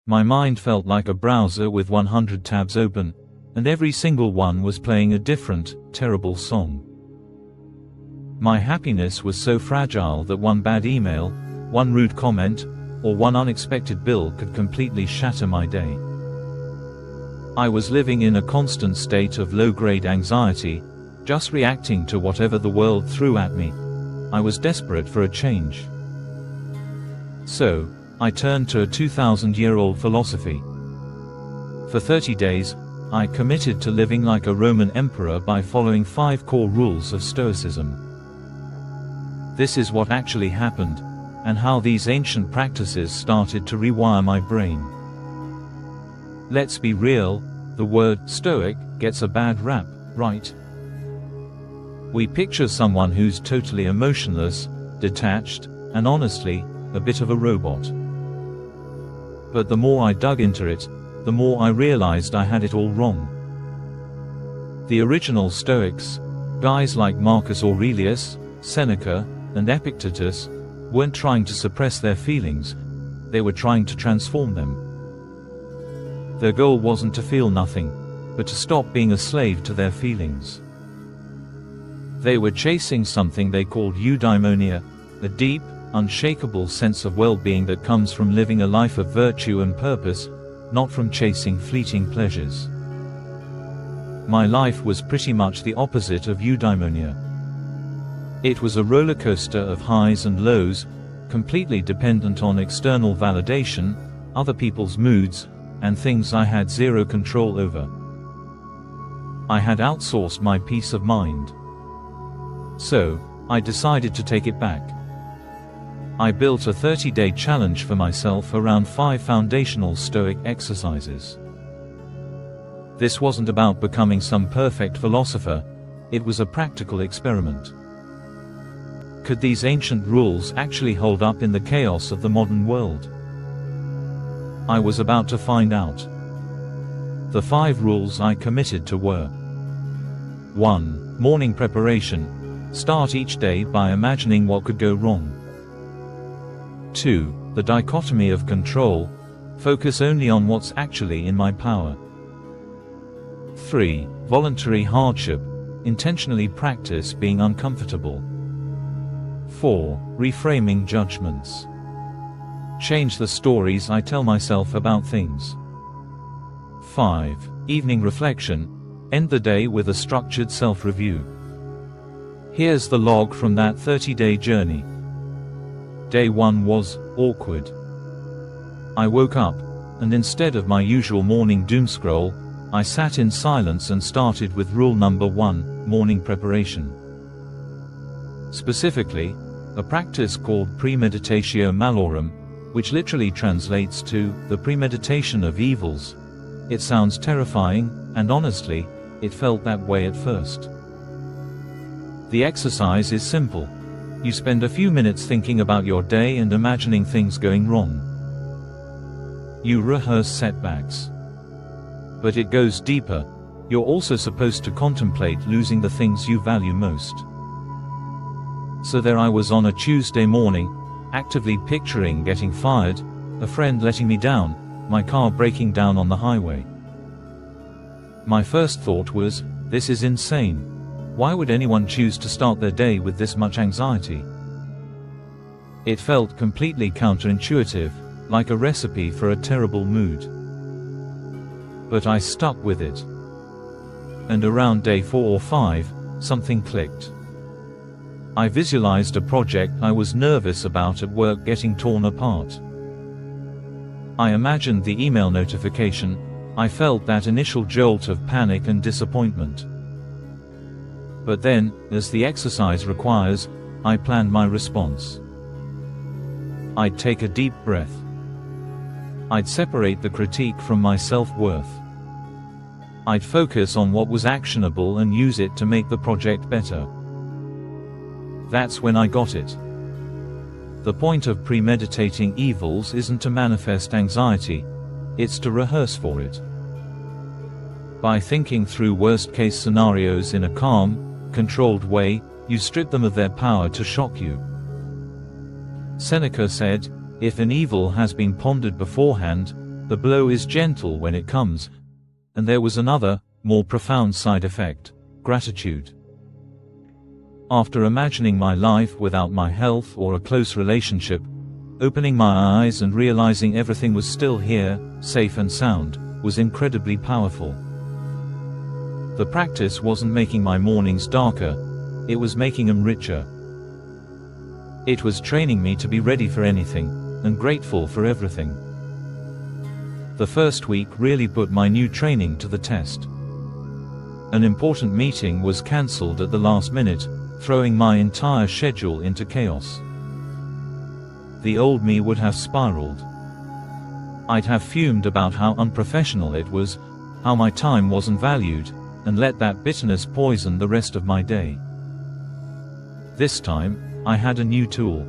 My mind felt like a browser with 100 tabs open, and every single one was playing a different, terrible song. My happiness was so fragile that one bad email, one rude comment, or one unexpected bill could completely shatter my day. I was living in a constant state of low-grade anxiety, just reacting to whatever the world threw at me. I was desperate for a change. So, I turned to a 2,000-year-old philosophy. For 30 days, I committed to living like a Roman emperor by following 5 core rules of Stoicism. This is what actually happened, and how these ancient practices started to rewire my brain. Let's be real, the word Stoic gets a bad rap, right? We picture someone who's totally emotionless, detached, and honestly, a bit of a robot. But the more I dug into it, the more I realized I had it all wrong. The original Stoics, guys like Marcus Aurelius, Seneca, and Epictetus, weren't trying to suppress their feelings, they were trying to transform them. Their goal wasn't to feel nothing, but to stop being a slave to their feelings. They were chasing something they called eudaimonia, a deep, unshakable sense of well-being that comes from living a life of virtue and purpose, not from chasing fleeting pleasures. My life was pretty much the opposite of eudaimonia. It was a roller coaster of highs and lows, completely dependent on external validation, other people's moods, and things I had zero control over. I had outsourced my peace of mind. So, I decided to take it back. I built a 30-day challenge for myself around 5 foundational Stoic exercises. This wasn't about becoming some perfect philosopher, it was a practical experiment. Could these ancient rules actually hold up in the chaos of the modern world? I was about to find out. The 5 rules I committed to were: 1. Morning preparation. Start each day by imagining what could go wrong. 2. The dichotomy of control. Focus only on what's actually in my power. 3. Voluntary hardship. Intentionally practice being uncomfortable. 4. Reframing judgments. Change the stories I tell myself about things. 5. Evening reflection. End the day with a structured self-review. Here's the log from that 30-day journey. Day 1 was awkward. I woke up, and instead of my usual morning doom scroll, I sat in silence and started with rule number 1, morning preparation. Specifically, a practice called premeditatio malorum, which literally translates to the premeditation of evils. It sounds terrifying, and honestly, it felt that way at first. The exercise is simple. You spend a few minutes thinking about your day and imagining things going wrong. You rehearse setbacks. But it goes deeper. You're also supposed to contemplate losing the things you value most. So there I was on a Tuesday morning, actively picturing getting fired, a friend letting me down, my car breaking down on the highway. My first thought was, this is insane. Why would anyone choose to start their day with this much anxiety? It felt completely counterintuitive, like a recipe for a terrible mood. But I stuck with it. And around day 4 or 5, something clicked. I visualized a project I was nervous about at work getting torn apart. I imagined the email notification. I felt that initial jolt of panic and disappointment. But then, as the exercise requires, I planned my response. I'd take a deep breath. I'd separate the critique from my self-worth. I'd focus on what was actionable and use it to make the project better. That's when I got it. The point of premeditating evils isn't to manifest anxiety, it's to rehearse for it. By thinking through worst-case scenarios in a calm, controlled way, you strip them of their power to shock you. Seneca said, if an evil has been pondered beforehand, The blow is gentle when it comes. And there was another, more profound side effect: gratitude. After imagining my life without my health or a close relationship, opening my eyes and realizing everything was still here, safe and sound, was incredibly powerful. The practice wasn't making my mornings darker, it was making them richer. It was training me to be ready for anything, and grateful for everything. The first week really put my new training to the test. An important meeting was cancelled at the last minute, throwing my entire schedule into chaos. The old me would have spiraled. I'd have fumed about how unprofessional it was, how my time wasn't valued, and let that bitterness poison the rest of my day. This time, I had a new tool.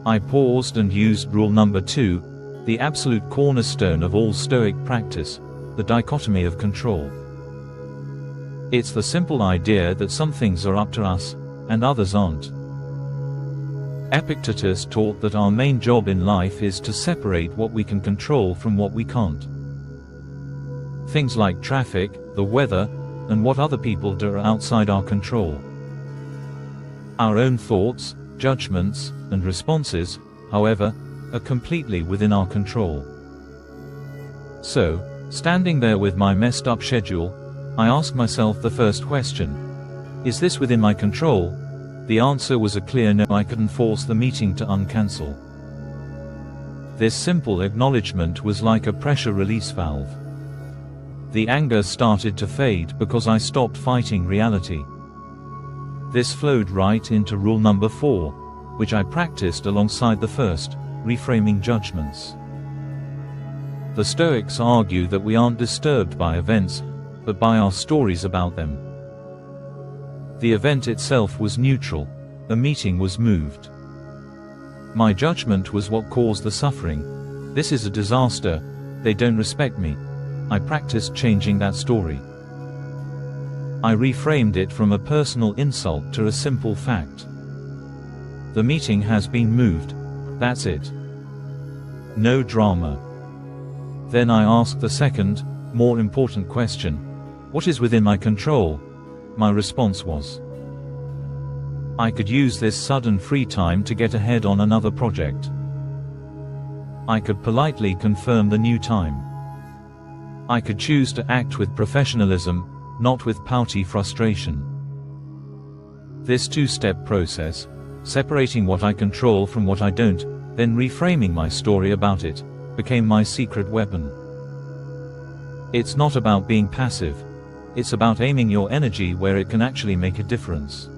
I paused and used rule number 2, the absolute cornerstone of all Stoic practice, the dichotomy of control. It's the simple idea that some things are up to us, and others aren't. Epictetus taught that our main job in life is to separate what we can control from what we can't. Things like traffic, the weather, and what other people do are outside our control. Our own thoughts, judgments, and responses, however, are completely within our control. So, standing there with my messed up schedule, I asked myself the first question: is this within my control? The answer was a clear no. I couldn't force the meeting to uncancel. This simple acknowledgement was like a pressure release valve. The anger started to fade because I stopped fighting reality. This flowed right into rule number 4, which I practiced alongside the first, reframing judgments. The Stoics argue that we aren't disturbed by events, but by our stories about them. The event itself was neutral, the meeting was moved. My judgment was what caused the suffering. This is a disaster, they don't respect me. I practiced changing that story. I reframed it from a personal insult to a simple fact. The meeting has been moved, that's it. No drama. Then I asked the second, more important question: what is within my control? My response was, I could use this sudden free time to get ahead on another project. I could politely confirm the new time. I could choose to act with professionalism, not with pouty frustration. This two-step process, separating what I control from what I don't, then reframing my story about it, became my secret weapon. It's not about being passive. It's about aiming your energy where it can actually make a difference.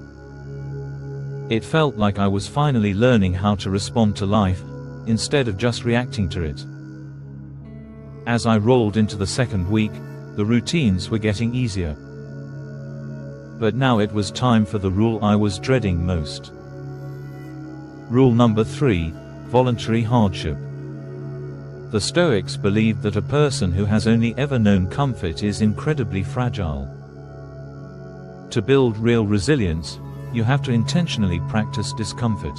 It felt like I was finally learning how to respond to life, instead of just reacting to it. As I rolled into the second week, the routines were getting easier. But now it was time for the rule I was dreading most. Rule number 3, voluntary hardship. The Stoics believed that a person who has only ever known comfort is incredibly fragile. To build real resilience, you have to intentionally practice discomfort.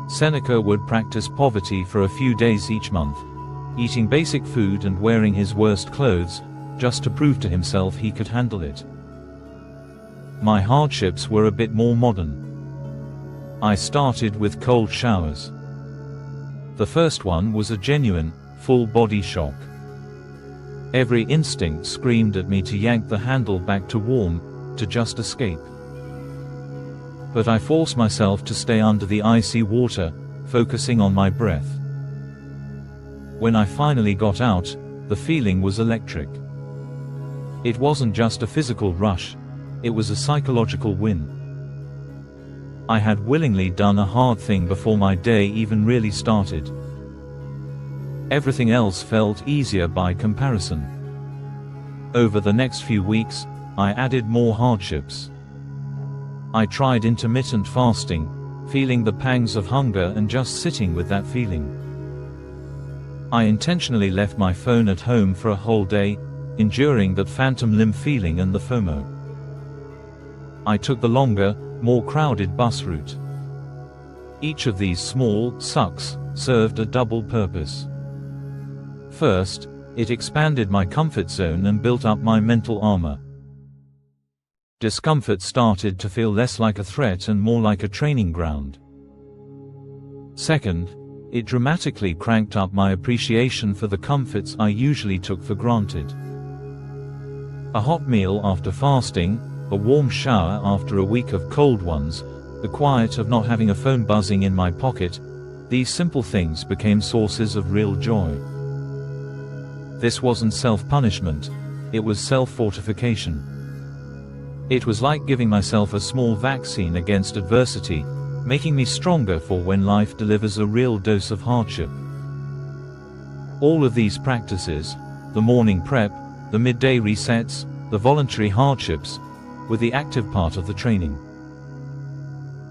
Seneca would practice poverty for a few days each month, eating basic food and wearing his worst clothes, just to prove to himself he could handle it. My hardships were a bit more modern. I started with cold showers. The first one was a genuine, full-body shock. Every instinct screamed at me to yank the handle back to warm, to just escape. But I forced myself to stay under the icy water, focusing on my breath. When I finally got out, the feeling was electric. It wasn't just a physical rush, it was a psychological win. I had willingly done a hard thing before my day even really started. Everything else felt easier by comparison. Over the next few weeks, I added more hardships. I tried intermittent fasting, feeling the pangs of hunger and just sitting with that feeling. I intentionally left my phone at home for a whole day, enduring that phantom limb feeling and the FOMO. I took the longer, more crowded bus route. Each of these small sucks served a double purpose. First, it expanded my comfort zone and built up my mental armor. Discomfort started to feel less like a threat and more like a training ground. Second, it dramatically cranked up my appreciation for the comforts I usually took for granted. A hot meal after fasting, a warm shower after a week of cold ones, the quiet of not having a phone buzzing in my pocket, these simple things became sources of real joy. This wasn't self-punishment, it was self-fortification. It was like giving myself a small vaccine against adversity, making me stronger for when life delivers a real dose of hardship. All of these practices, the morning prep, the midday resets, the voluntary hardships, were the active part of the training.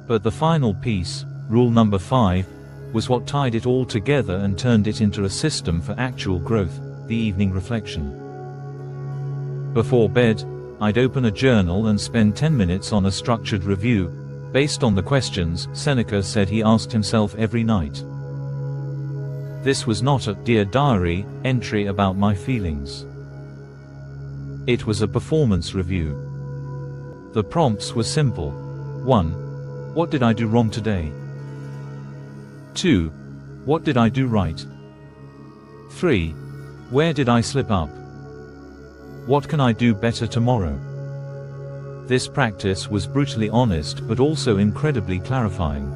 But the final piece, rule number 5, was what tied it all together and turned it into a system for actual growth, the evening reflection. Before bed, I'd open a journal and spend 10 minutes on a structured review, based on the questions Seneca said he asked himself every night. This was not a "Dear Diary" entry about my feelings. It was a performance review. The prompts were simple. 1. What did I do wrong today? 2. What did I do right? 3. Where did I slip up? What can I do better tomorrow? This practice was brutally honest but also incredibly clarifying.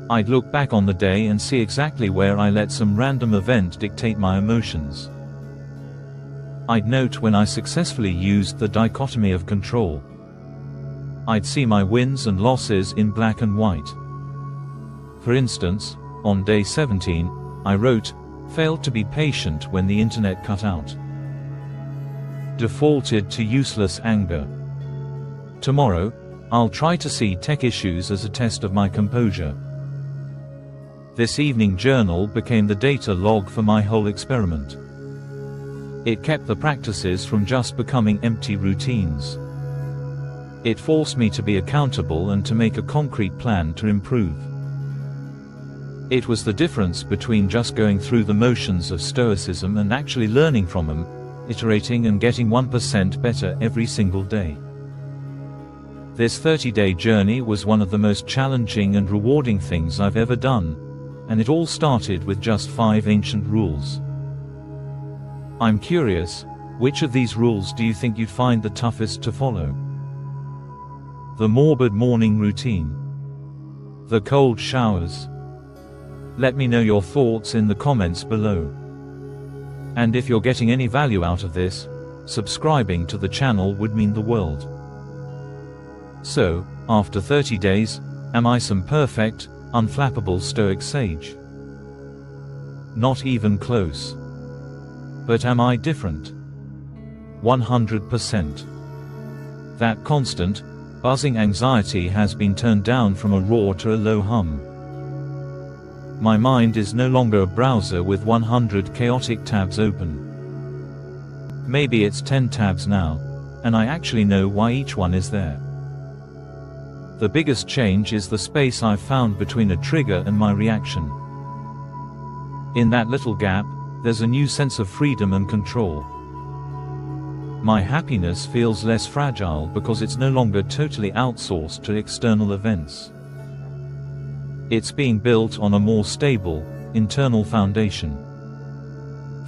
I'd look back on the day and see exactly where I let some random event dictate my emotions. I'd note when I successfully used the dichotomy of control. I'd see my wins and losses in black and white. For instance, on day 17, I wrote, "Failed to be patient when the internet cut out. Defaulted to useless anger. Tomorrow, I'll try to see tech issues as a test of my composure." This evening journal became the data log for my whole experiment. It kept the practices from just becoming empty routines. It forced me to be accountable and to make a concrete plan to improve. It was the difference between just going through the motions of Stoicism and actually learning from them, iterating and getting 1% better every single day. This 30-day journey was one of the most challenging and rewarding things I've ever done, and it all started with just 5 ancient rules. I'm curious, which of these rules do you think you'd find the toughest to follow? The morbid morning routine? The cold showers? Let me know your thoughts in the comments below. And if you're getting any value out of this, subscribing to the channel would mean the world. So, after 30 days, am I some perfect, unflappable Stoic sage? Not even close. But am I different? 100%. That constant, buzzing anxiety has been turned down from a roar to a low hum. My mind is no longer a browser with 100 chaotic tabs open. Maybe it's 10 tabs now, and I actually know why each one is there. The biggest change is the space I've found between a trigger and my reaction. In that little gap, there's a new sense of freedom and control. My happiness feels less fragile because it's no longer totally outsourced to external events. It's being built on a more stable, internal foundation.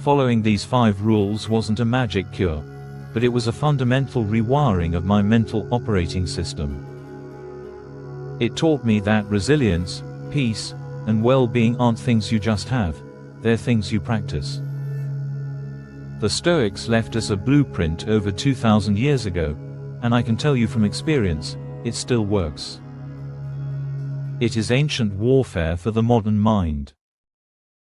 Following these 5 rules wasn't a magic cure, but it was a fundamental rewiring of my mental operating system. It taught me that resilience, peace, and well-being aren't things you just have, they're things you practice. The Stoics left us a blueprint over 2,000 years ago, and I can tell you from experience, it still works. It is ancient warfare for the modern mind.